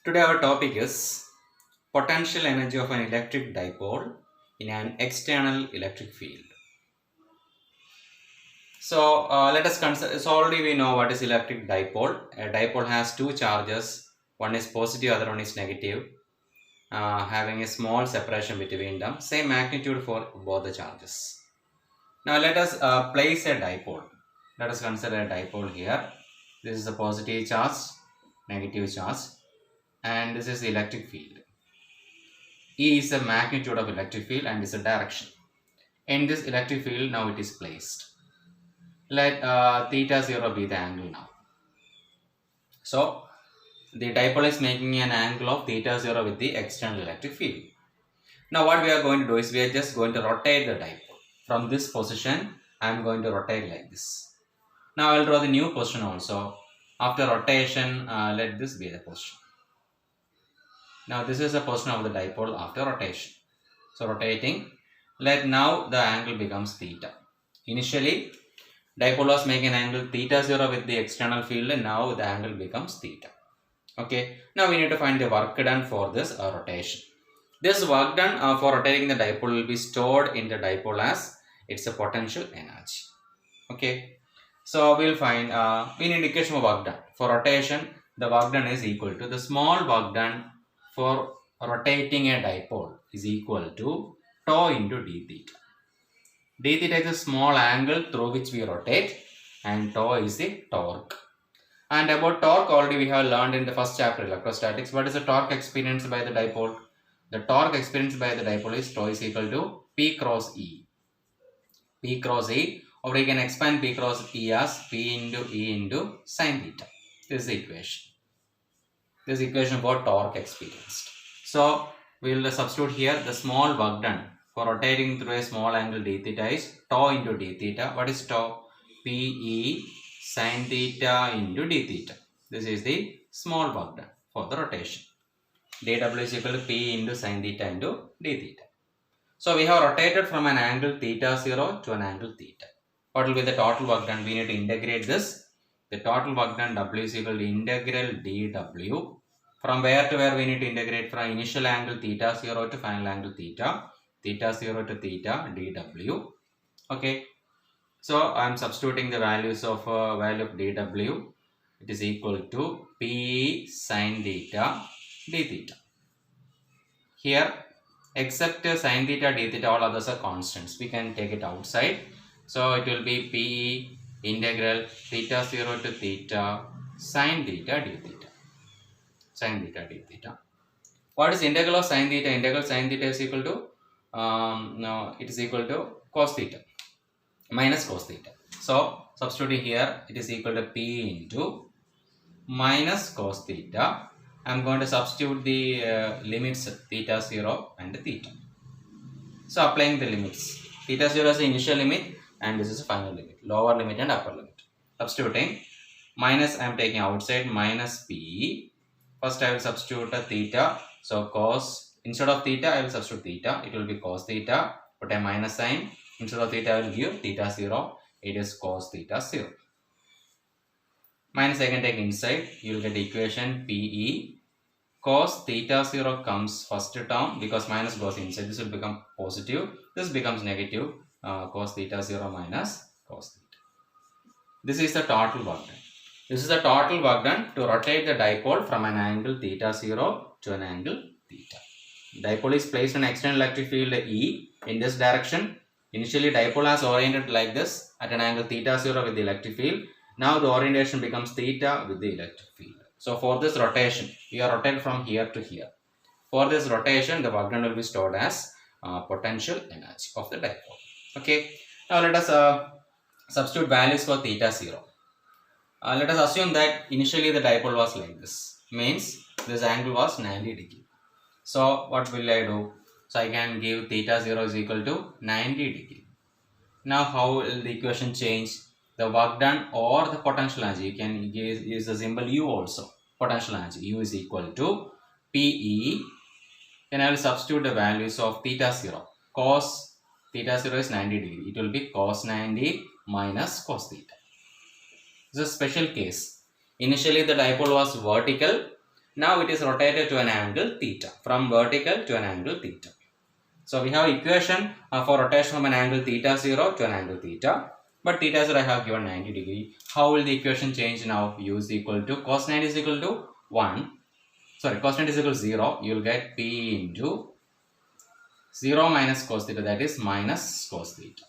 Today our topic is potential energy of an electric dipole in an external electric field. So let us consider. So already we know what is electric dipole. A dipole has two charges. One is positive, other one is negative, having a small separation between them. Same magnitude for both the charges. Now let us place a dipole. Let us consider a dipole here. This is a positive charge, negative charge, and this is the electric field. E is the magnitude of electric field and is a direction. In this electric field, now it is placed. Let theta 0 be the angle now. So, the dipole is making an angle of theta 0 with the external electric field. Now, what we are going to do is we are just going to rotate the dipole. From this position, I am going to rotate like this. Now, I will draw the new position also. After rotation, let this be the position. Now, this is the position of the dipole after rotation. So, rotating. Let now the angle becomes theta. Initially, dipole was making an angle theta 0 with the external field and now the angle becomes theta. Okay, now we need to find the work done for this rotation. This work done for rotating the dipole will be stored in the dipole as it's a potential energy. Okay, so we'll find, we need equation of work done. For rotation, the work done is equal to the small work done for rotating a dipole is equal to tau into d theta. D theta is a small angle through which we rotate and tau is the torque. And about torque already we have learned in the first chapter electrostatics. What is the torque experienced by the dipole? The torque experienced by the dipole is tau is equal to P cross E. P cross E, or we can expand P cross E as P into E into sine theta. This is the equation. This is equation for torque experienced. So we will substitute here the small work done for rotating through a small angle d theta is tau into d theta. What is tau? Pe sin theta into d theta. This is the small work done for the rotation. dw is equal to P into sin theta into d theta. So we have rotated from an angle theta 0 to an angle theta. What will be the total work done? We need to integrate this. The total work done W is equal to integral dw. From where to where we need to integrate? From initial angle theta 0 to final angle theta 0 to theta dw. Okay, so I am substituting the values of value of dw. It is equal to P sin theta d theta. Here, except sin theta d theta, all others are constants. We can take it outside. So it will be P integral theta 0 to theta sin theta d theta. Sin theta d theta. What is integral of sin theta? Integral sin theta is equal to no, it is equal to cos theta minus cos theta. So substituting here, it is equal to P into minus cos theta. I am going to substitute the limits theta 0 and theta. So applying the limits, theta 0 is the initial limit and this is the final limit, lower limit and upper limit. Substituting minus, I am taking outside minus P. First I will substitute a theta. So cos, instead of theta I will substitute theta. It will be cos theta. Put a minus sign. Instead of theta I will give theta 0. It is cos theta 0. Minus I can take inside. You will get the equation PE. Cos theta 0 comes first term because minus goes inside. This will become positive. This becomes negative. Cos theta 0 minus cos theta. This is the total work done. This is the total work done to rotate the dipole from an angle theta 0 to an angle theta. Dipole is placed in external electric field E in this direction. Initially dipole has oriented like this at an angle theta 0 with the electric field. Now the orientation becomes theta with the electric field. So for this rotation, we are rotated from here to here. For this rotation, the work done will be stored as potential energy of the dipole. Okay. Now let us substitute values for theta 0. Let us assume that initially the dipole was like this. Means this angle was 90 degree. So what will I do? So I can give theta 0 is equal to 90 degree. Now how will the equation change? The work done or the potential energy. You can use the symbol U also. Potential energy. U is equal to PE. Then I will substitute the values of theta 0. Cos theta 0 is 90 degree. It will be cos 90 minus cos theta. This is a special case. Initially the dipole was vertical Now it is rotated to an angle theta, from vertical to an angle theta. So we have equation for rotation from an angle theta 0 to an angle theta. But theta 0 I have given 90 degree. How will the equation change now? U is equal to cos 90 is equal to 1. Sorry, cos 90 is equal to 0. You will get P into 0 minus cos theta, that is minus cos theta.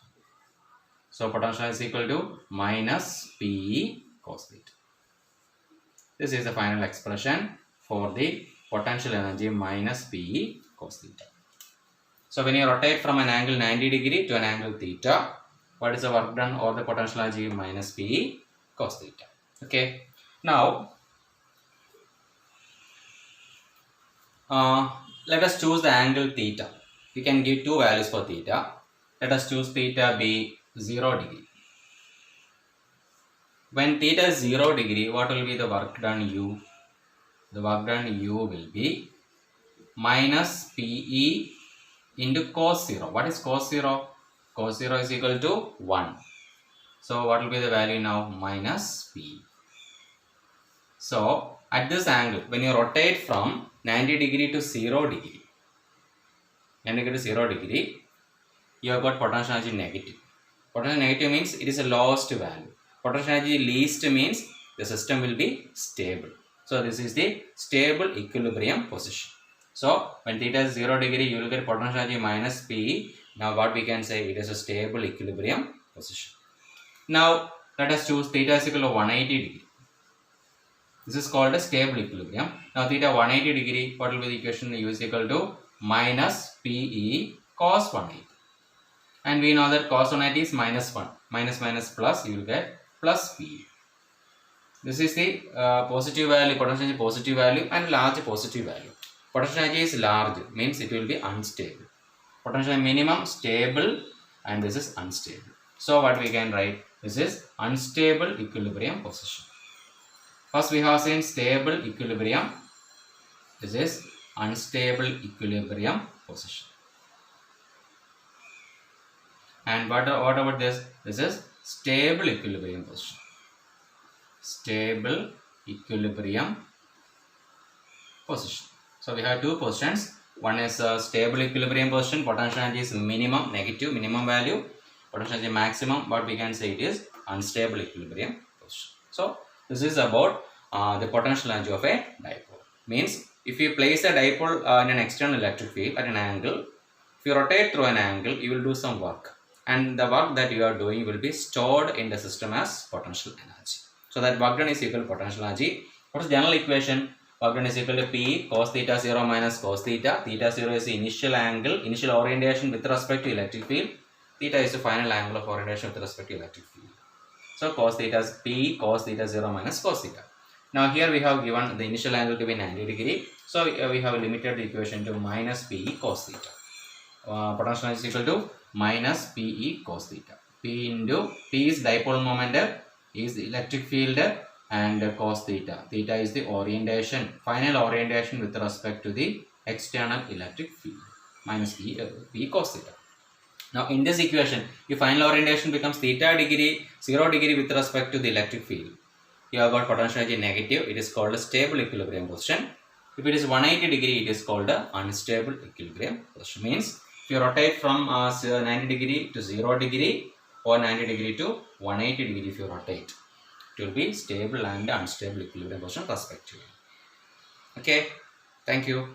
So potential is equal to minus P cos theta. This is the final expression for the potential energy minus P cos theta. So when you rotate from an angle 90 degree to an angle theta, what is the work done, or the potential energy minus P cos theta. Okay. Now let us choose the angle theta. We can give two values for theta. Let us choose theta be 0 degree. When theta is 0 degree, what will be the work done U? The work done U will be minus PE into cos 0. What is cos 0? Cos 0 is equal to 1. So what will be the value now? Minus P. So at this angle, when you rotate from 90 degree to 0 degree, 90 degree to 0 degree, you have got potential energy negative. Potential negative means it is a lowest value. Potential energy least means the system will be stable. So this is the stable equilibrium position. So when theta is 0 degree, you will get potential energy minus P. Now what we can say, it is a stable equilibrium position. Now let us choose theta is equal to 180 degree. This is called a stable equilibrium. Now theta 180 degree, what will be the equation? U is equal to minus PE cos 180. And we know that cos 180 is minus 1. Minus minus plus, you will get plus PE. This is the positive value, potential energy positive value and large positive value. Potential energy is large, means it will be unstable. Potential minimum stable, and this is unstable. So what we can write? This is unstable equilibrium position. First we have seen stable equilibrium. This is unstable equilibrium position. And what about this? This is stable equilibrium position. Stable equilibrium position. So we have two positions. One is a stable equilibrium position. Potential energy is minimum, negative, minimum value. Potential energy maximum, what we can say, it is unstable equilibrium position. So this is about the potential energy of a dipole. Means if you place a dipole in an external electric field at an angle, if you rotate through an angle, you will do some work. And the work that you are doing will be stored in the system as potential energy. So that work done is equal to potential energy. What is the general equation? Work done is equal to P cos theta 0 minus cos theta. Theta 0 is the initial angle, initial orientation with respect to electric field. Theta is the final angle of orientation with respect to electric field. So cos theta is P cos theta 0 minus cos theta. Now here we have given the initial angle to be 90 degree. So we have limited the equation to minus P cos theta. Potential energy is equal to minus Pe cos theta. P into P is dipole moment, is the electric field, and cos theta. Theta is the orientation, final orientation with respect to the external electric field, minus P cos theta. Now in this equation, if final orientation becomes theta degree, 0 degree with respect to the electric field, you have got potential energy negative. It is called a stable equilibrium position. If it is 180 degree, it is called a unstable equilibrium position. Means if you rotate from 90 degree to 0 degree or 90 degree to 180 degree, if you rotate, it will be stable and unstable equilibrium position respectively. Okay, thank you.